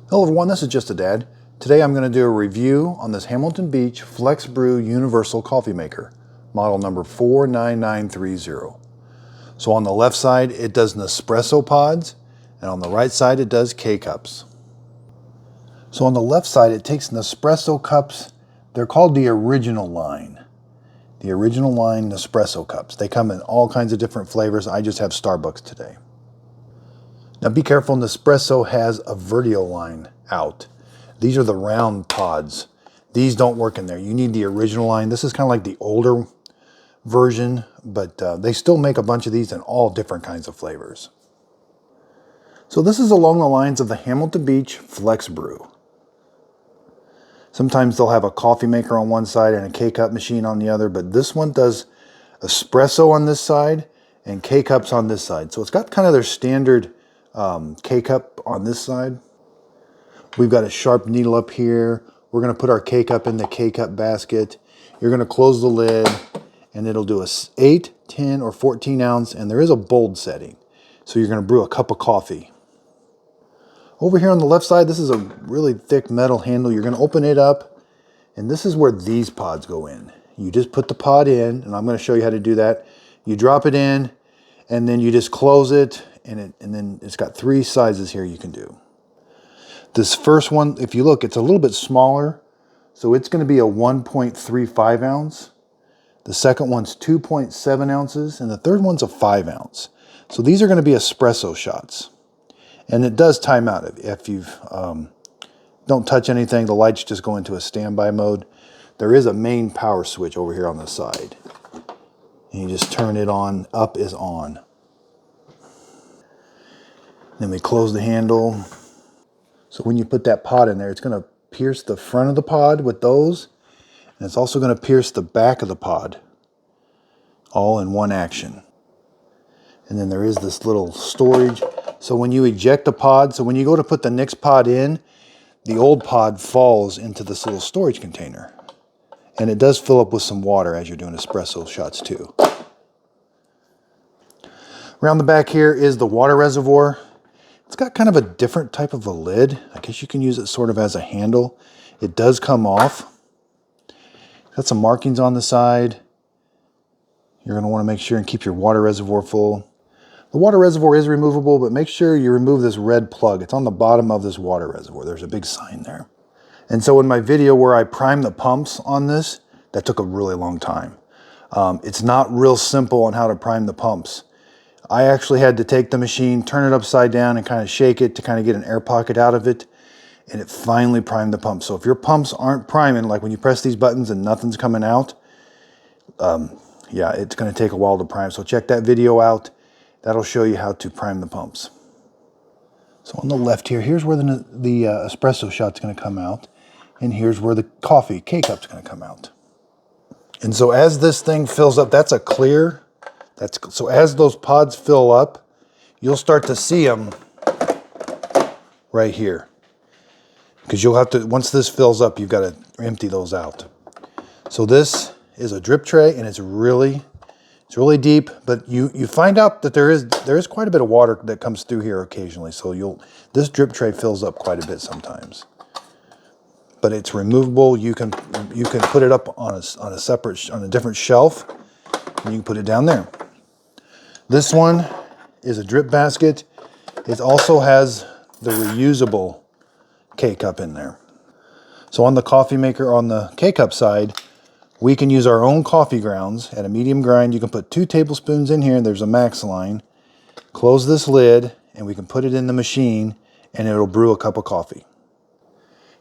Hello everyone, this is Just a Dad. Today I'm going to do a review on this Hamilton Beach FlexBrew Universal coffee maker, model number 49930. So on the left side it does Nespresso pods, and on the right side it does K-cups. So on the left side it takes Nespresso cups. They're called the original line. The original line Nespresso cups. They come in all kinds of different flavors. I just have Starbucks today. Now be careful, Nespresso has a vertical line out. These are the round pods. These don't work in there. You need the original line. This is kind of like the older version, but they still make a bunch of these in all different kinds of flavors. So this is along the lines of the Hamilton Beach FlexBrew. Sometimes they'll have a coffee maker on one side and a K-cup machine on the other, but this one does espresso on this side and K-cups on this side. So it's got kind of their standard K-cup on this side. We've got a sharp needle up here. We're going to put our K-cup in the K-cup basket. You're going to close the lid and it'll do a 8, 10, or 14 ounce, and there is a bold setting. So you're going to brew a cup of coffee. Over here on the left side, this is a really thick metal handle. You're going to open it up, and this is where these pods go in. You just put the pod in, and I'm going to show you how to do that. You drop it in, and then you just close it, and then it's got 3 sizes here you can do. This first one, if you look, it's a little bit smaller, so it's going to be a 1.35 ounce. The second one's 2.7 ounces, and the third one's a 5 ounce. So these are going to be espresso shots. And it does time out. If you don't touch anything, the lights just go into a standby mode. There is a main power switch over here on the side. And you just turn it on, up is on. Then we close the handle. So when you put that pod in there, it's going to pierce the front of the pod with those, and it's also going to pierce the back of the pod, all in one action. And then there is this little storage. So when you eject the pod, so when you go to put the next pod in, the old pod falls into this little storage container. And it does fill up with some water as you're doing espresso shots too. Around the back here is the water reservoir. It's got kind of a different type of a lid. I guess you can use it sort of as a handle. It does come off. Got some markings on the side. You're going to want to make sure and keep your water reservoir full. The water reservoir is removable, but make sure you remove this red plug. It's on the bottom of this water reservoir. There's a big sign there. And so in my video where I primed the pumps on this, that took a really long time. It's not real simple on how to prime the pumps. I actually had to take the machine, turn it upside down, and kind of shake it to kind of get an air pocket out of it. And it finally primed the pump. So if your pumps aren't priming, like when you press these buttons and nothing's coming out, yeah, it's going to take a while to prime. So check that video out. That'll show you how to prime the pumps. So on the left here, here's where the espresso shot's going to come out. And here's where the coffee K-cup's going to come out. And so as this thing fills up, that's a clear. So as those pods fill up, you'll start to see them right here. Because you'll have to, once this fills up, you've got to empty those out. So this is a drip tray, and it's really deep, but you find out that there is quite a bit of water that comes through here occasionally. So this drip tray fills up quite a bit sometimes. But it's removable. You can put it up on a different shelf, and you can put it down there. This one is a drip basket. It also has the reusable K-cup in there. So on the coffee maker, on the K-cup side, we can use our own coffee grounds at a medium grind. You can put 2 tablespoons in here. There's a max line. Close this lid, and we can put it in the machine, and it'll brew a cup of coffee.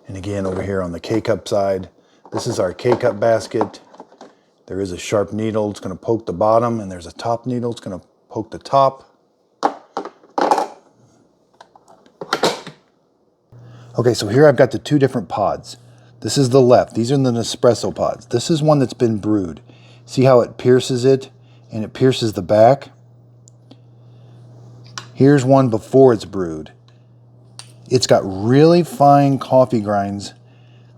And again, over here on the K-cup side, this is our K-cup basket. There is a sharp needle. It's going to poke the bottom, and there's a top needle. It's going to poke the top. Okay, so here I've got the 2 different pods. This is the left. These are the Nespresso pods. This is one that's been brewed. See how it pierces it, and it pierces the back? Here's one before it's brewed. It's got really fine coffee grinds.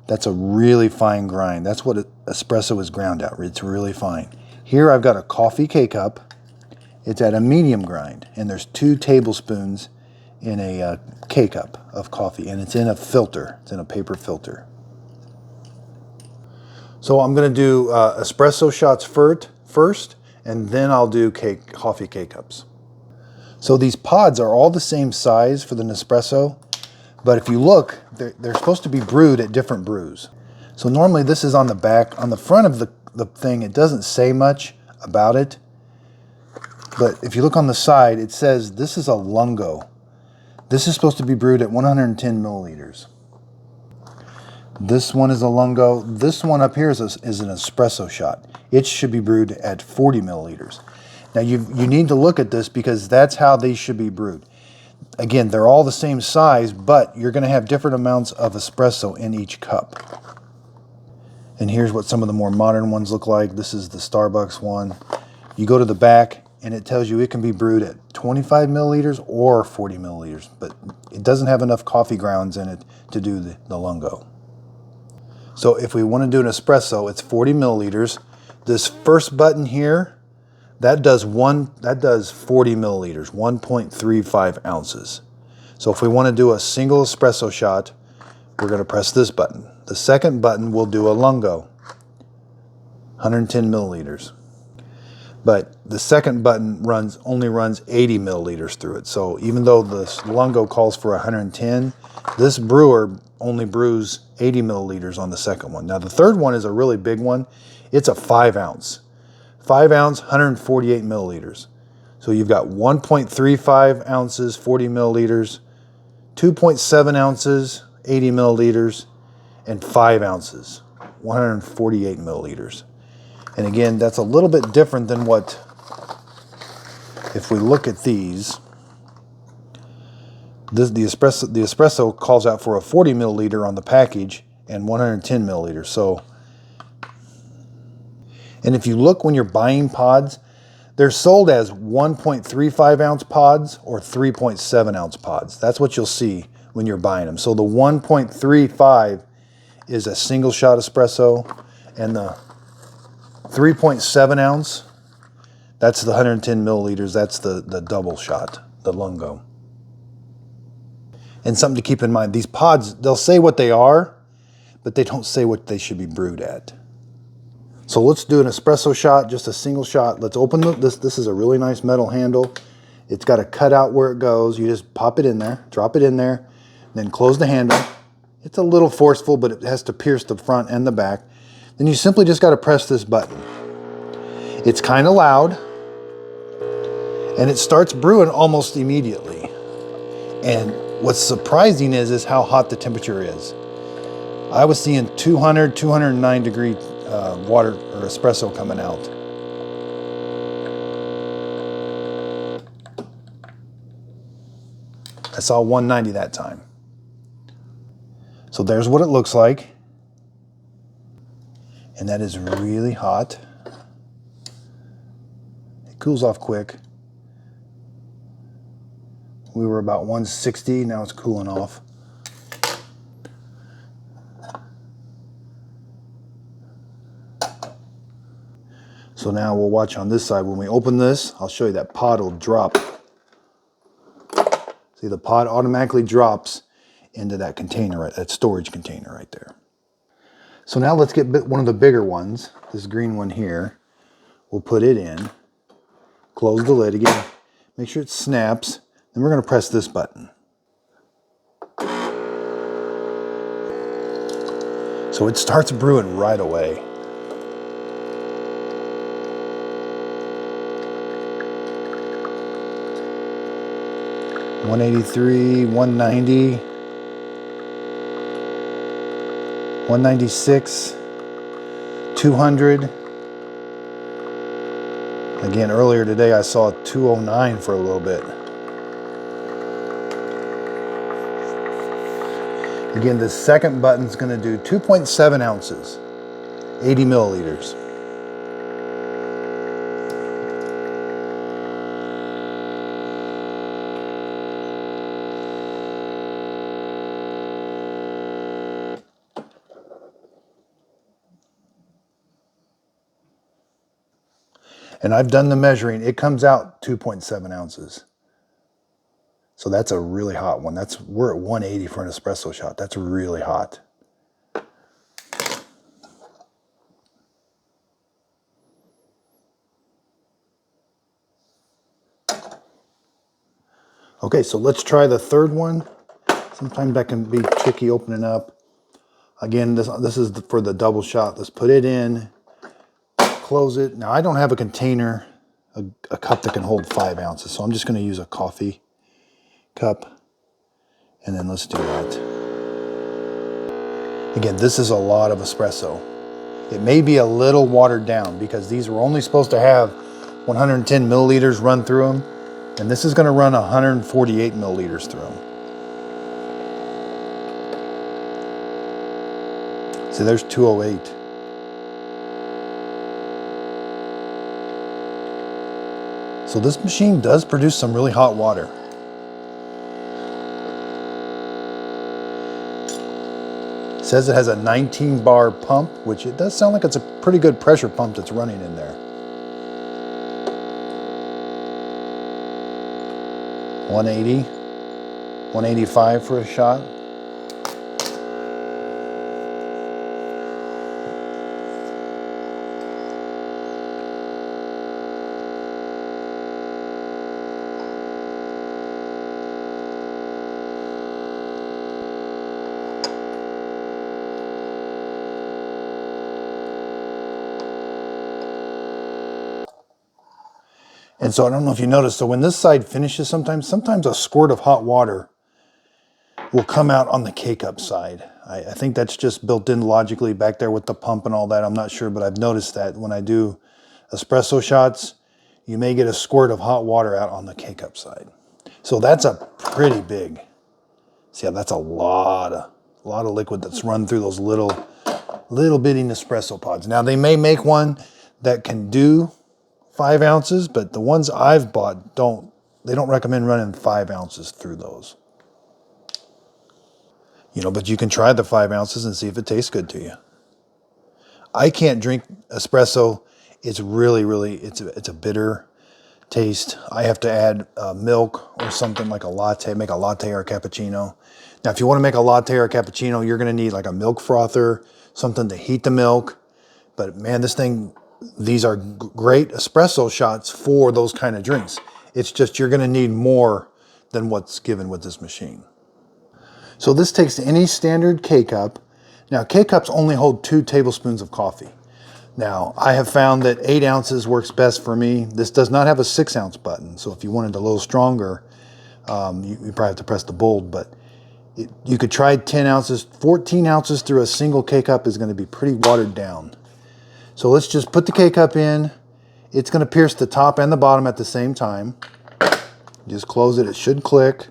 That's a really fine grind. That's what espresso is ground at. It's really fine. Here I've got a coffee K-cup. It's at a medium grind, and there's 2 tablespoons in a K-cup of coffee, and it's in a filter. It's in a paper filter. So I'm going to do espresso shots first, and then I'll do coffee K-cups. So these pods are all the same size for the Nespresso, but if you look, they're supposed to be brewed at different brews. So normally this is on the back. On the front of the thing, it doesn't say much about it, but if you look on the side, it says this is a Lungo. This is supposed to be brewed at 110 milliliters. This one is a Lungo. This one up here is an espresso shot. It should be brewed at 40 milliliters. Now you need to look at this because that's how they should be brewed. Again, they're all the same size, but you're going to have different amounts of espresso in each cup. And here's what some of the more modern ones look like. This is the Starbucks one. You go to the back and it tells you it can be brewed at 25 milliliters or 40 milliliters, but it doesn't have enough coffee grounds in it to do the Lungo. So if we want to do an espresso, it's 40 milliliters. This first button here, that does 40 milliliters, 1.35 ounces. So if we want to do a single espresso shot, we're going to press this button. The second button will do a Lungo, 110 milliliters. But the second button only runs 80 milliliters through it. So even though this Lungo calls for 110, this brewer only brews 80 milliliters on the second one. Now the third one is a really big one. It's a 5 ounce. 5 ounce, 148 milliliters. So you've got 1.35 ounces, 40 milliliters, 2.7 ounces, 80 milliliters, and 5 ounces, 148 milliliters. And again, that's a little bit different than what, if we look at these, the espresso calls out for a 40 milliliter on the package and 110 milliliters. So, and if you look when you're buying pods, they're sold as 1.35 ounce pods or 3.7 ounce pods. That's what you'll see when you're buying them. So the 1.35 is a single shot espresso, and the 3.7 ounce, that's the 110 milliliters. That's the double shot, the Lungo. And something to keep in mind, these pods, they'll say what they are, but they don't say what they should be brewed at. So let's do an espresso shot, just a single shot. Let's open this. This is a really nice metal handle. It's got a cutout where it goes. You just pop it in there, drop it in there, then close the handle. It's a little forceful, but it has to pierce the front and the back. Then you simply just got to press this button. It's kind of loud, and it starts brewing almost immediately. And what's surprising is how hot the temperature is. I was seeing 200, 209 degree water or espresso coming out. I saw 190 that time. So there's what it looks like. And that is really hot. It cools off quick. We were about 160, now it's cooling off. So now we'll watch on this side. When we open this, I'll show you that pod will drop. See, the pod automatically drops into that container, that storage container right there. So now let's get one of the bigger ones, this green one here. We'll put it in, close the lid again, make sure it snaps, then we're going to press this button. So it starts brewing right away. $183, $190, $196, $200. Again, earlier today I saw $209 for a little bit. Again, the second button's going to do 2.7 ounces, 80 milliliters. And I've done the measuring. It comes out 2.7 ounces. So that's a really hot one. We're at 180 for an espresso shot. That's really hot. Okay, so let's try the third one. Sometimes that can be tricky opening up. Again, this is for the double shot. Let's put it in, close it. Now I don't have a container, a cup that can hold 5 ounces, so I'm just going to use a coffee cup, and then let's do that. Again, this is a lot of espresso. It may be a little watered down because these were only supposed to have 110 milliliters run through them, and this is going to run 148 milliliters through them. See, there's 208. So this machine does produce some really hot water. It says it has a 19 bar pump, which it does sound like it's a pretty good pressure pump that's running in there. 180, 185 for a shot. And so I don't know if you noticed, so when this side finishes sometimes a squirt of hot water will come out on the K-cup side. I think that's just built in logically back there with the pump and all that. I'm not sure, but I've noticed that when I do espresso shots, you may get a squirt of hot water out on the K-cup side. So that's a pretty big, see, that's a lot of liquid that's run through those little bitty Nespresso pods. Now they may make one that can do 5 ounces, but the ones I've bought don't recommend running 5 ounces through those. You know, but you can try the 5 ounces and see if it tastes good to you. I can't drink espresso. It's really, it's a bitter taste. I have to add milk or something like a latte, make a latte or a cappuccino. Now, if you want to make a latte or a cappuccino, you're going to need like a milk frother, something to heat the milk. But man, these are great espresso shots for those kind of drinks. It's just you're going to need more than what's given with this machine. So this takes any standard K-cup. Now K-cups only hold 2 tablespoons of coffee. Now I have found that 8 ounces works best for me. This does not have a 6 ounce button. So if you wanted a little stronger, you probably have to press the bold, but you could try 10 ounces. 14 ounces through a single K-cup is going to be pretty watered down. So let's just put the K-cup in. It's going to pierce the top and the bottom at the same time. Just close it. It should click.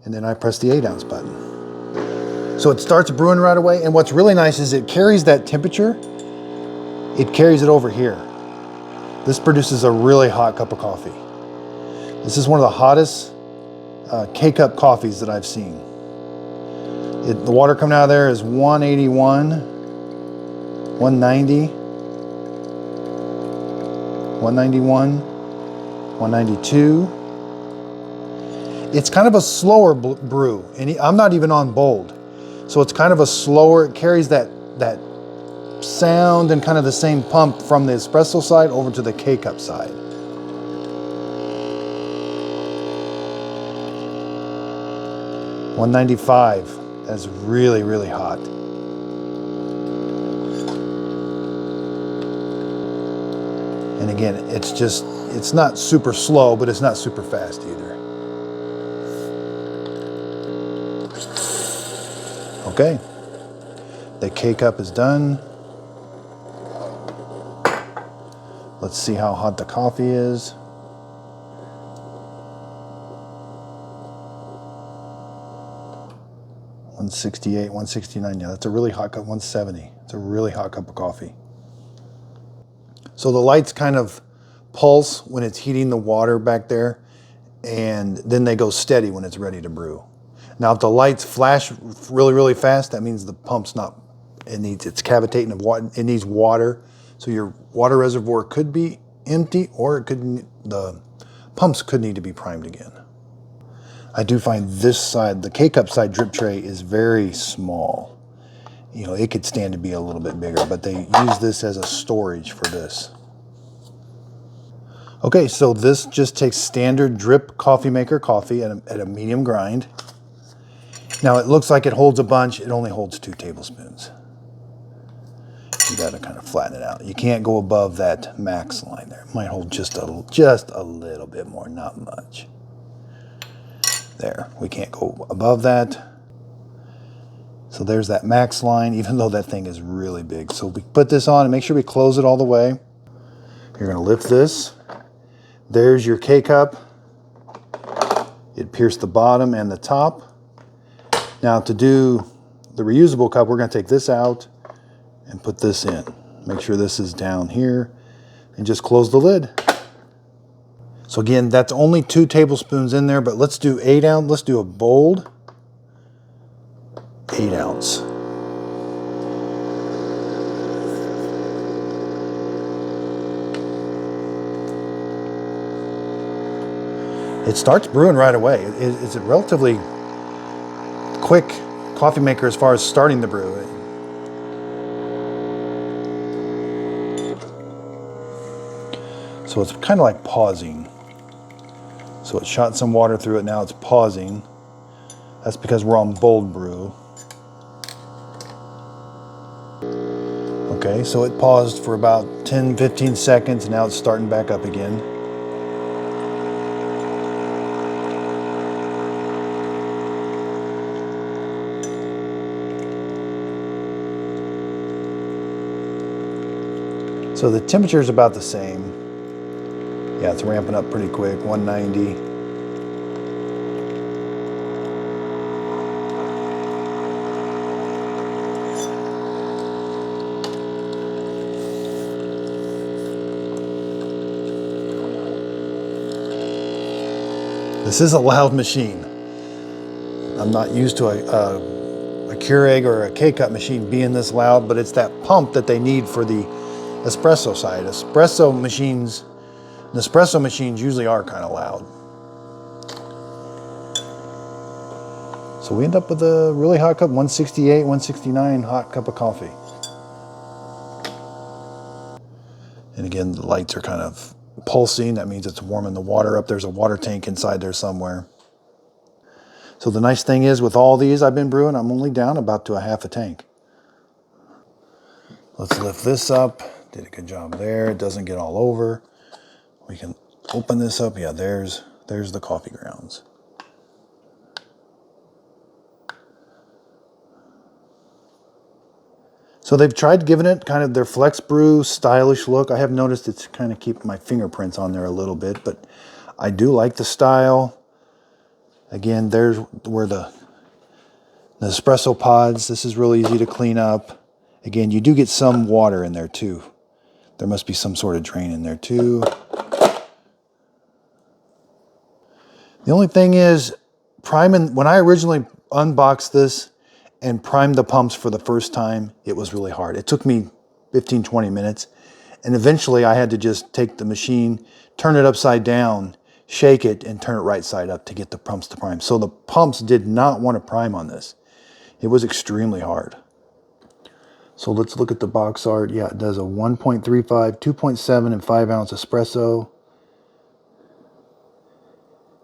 And then I press the 8 ounce button. So it starts brewing right away. And what's really nice is it carries that temperature. It carries it over here. This produces a really hot cup of coffee. This is one of the hottest K-cup coffees that I've seen. The water coming out of there is 181, 190. 191, 192. It's kind of a slower brew, and I'm not even on bold. So it's kind of a slower, it carries that sound and kind of the same pump from the espresso side over to the K-cup side. $195, that's really, really hot. And again, it's not super slow, but it's not super fast either. Okay, the K-cup is done. Let's see how hot the coffee is. $168, $169, yeah, that's a really hot cup, $170. It's a really hot cup of coffee. So the lights kind of pulse when it's heating the water back there, and then they go steady when it's ready to brew. Now, if the lights flash really, really fast, that means the pump's not, it's cavitating of water, it needs water. So your water reservoir could be empty, or the pumps could need to be primed again. I do find this side, the K-cup side drip tray, is very small. You know, it could stand to be a little bit bigger, but they use this as a storage for this. Okay, so this just takes standard drip coffee maker coffee at a medium grind. Now it looks like it holds a bunch. It only holds 2 tablespoons. You got to kind of flatten it out. You can't go above that max line there. It might hold just a little bit more, not much. There, we can't go above that. So there's that max line, even though that thing is really big. So we put this on and make sure we close it all the way. You're going to lift this. There's your K-cup. It pierced the bottom and the top. Now to do the reusable cup, we're going to take this out and put this in. Make sure this is down here and just close the lid. So again, that's only 2 tablespoons in there, but let's do 8 ounce. Let's do a bold 8 ounce. It starts brewing right away. It's a relatively quick coffee maker as far as starting the brew. So it's kind of like pausing. So it shot some water through it, now it's pausing. That's because we're on bold brew. Okay, so it paused for about 10-15 seconds, now it's starting back up again. So the temperature is about the same. Yeah, it's ramping up pretty quick, 190. This is a loud machine. I'm not used to a Keurig or a K-cup machine being this loud, but it's that pump that they need for the espresso side. Nespresso machines usually are kind of loud. So we end up with a really hot cup, 168, 169 hot cup of coffee. And again, the lights are kind of pulsing. That means it's warming the water up. There's a water tank inside there somewhere. So the nice thing is with all these I've been brewing, I'm only down about to a half a tank. Let's lift this up. Did a good job there. It doesn't get all over. We can open this up. Yeah, there's the coffee grounds. So they've tried giving it kind of their FlexBrew stylish look. I have noticed it's kind of keeping my fingerprints on there a little bit, but I do like the style. Again, there's where the espresso pods. This is really easy to clean up. Again, you do get some water in there too. There must be some sort of drain in there too. The only thing is, priming, when I originally unboxed this and primed the pumps for the first time, it was really hard. It took me 15-20 minutes. And eventually I had to just take the machine, turn it upside down, shake it, and turn it right side up to get the pumps to prime. So the pumps did not want to prime on this. It was extremely hard. So let's look at the box art. Yeah, it does a 1.35, 2.7, and 5 ounce espresso.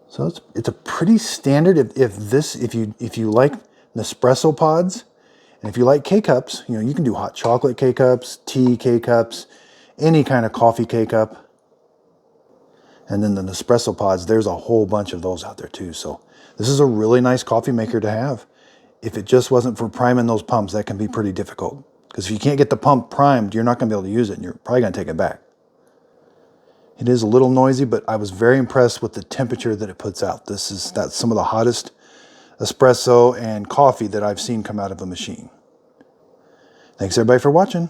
So it's a pretty standard. If you like Nespresso pods, and if you like K-cups, you know, you can do hot chocolate K-cups, tea K-cups, any kind of coffee K-cup. And then the Nespresso pods, there's a whole bunch of those out there too. So this is a really nice coffee maker to have. If it just wasn't for priming those pumps, that can be pretty difficult. Because if you can't get the pump primed, you're not going to be able to use it, and you're probably going to take it back. It is a little noisy, but I was very impressed with the temperature that it puts out. That's some of the hottest espresso and coffee that I've seen come out of a machine. Thanks everybody for watching.